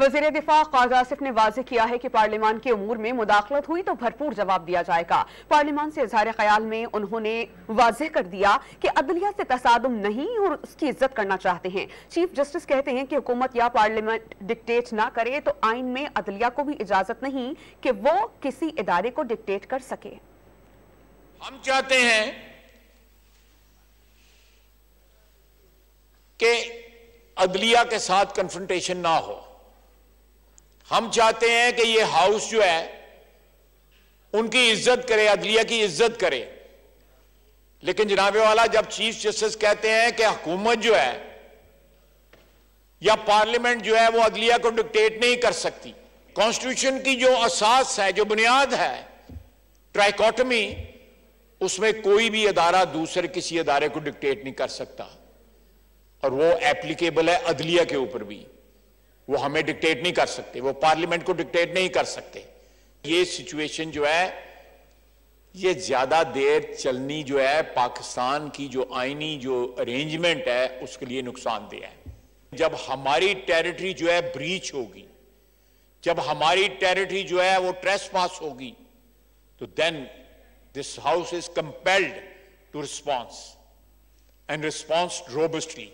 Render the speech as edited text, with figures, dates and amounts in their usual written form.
वज़ीर दिफा क़ाज़ी आसिफ ने वाज़ेह किया है कि पार्लिमान के उमूर में मुदाखलत हुई तो भरपूर जवाब दिया जाएगा। पार्लिमान से इज़हार ख्याल में उन्होंने वाज़ेह कर दिया कि अदलिया से तसादुम नहीं और उसकी इज्जत करना चाहते हैं। चीफ जस्टिस कहते हैं कि हुकूमत या पार्लियामेंट डिक्टेट ना करे तो आइन में अदलिया को भी इजाजत नहीं कि वो किसी इदारे को डिक्टेट कर सके। हम चाहते हैं कि अदलिया के साथ कन्फ्रंटेशन ना हो। हम चाहते हैं कि ये हाउस जो है उनकी इज्जत करे, अदलिया की इज्जत करे। लेकिन जनाबे वाला, जब चीफ जस्टिस कहते हैं कि हुकूमत जो है या पार्लियामेंट जो है वो अदलिया को डिक्टेट नहीं कर सकती, कॉन्स्टिट्यूशन की जो असास है, जो बुनियाद है, ट्राइकोटमी, उसमें कोई भी अदारा दूसरे किसी अदारे को डिक्टेट नहीं कर सकता और वो एप्लीकेबल है अदलिया के ऊपर भी। वो हमें डिक्टेट नहीं कर सकते, वो पार्लियामेंट को डिक्टेट नहीं कर सकते। ये सिचुएशन जो है ये ज्यादा देर चलनी जो है पाकिस्तान की जो आईनी जो अरेंजमेंट है उसके लिए नुकसानदेह है। जब हमारी टेरिटरी जो है ब्रीच होगी, जब हमारी टेरिटरी जो है वो ट्रेसपास होगी, तो then this house is compelled to response and response robustly.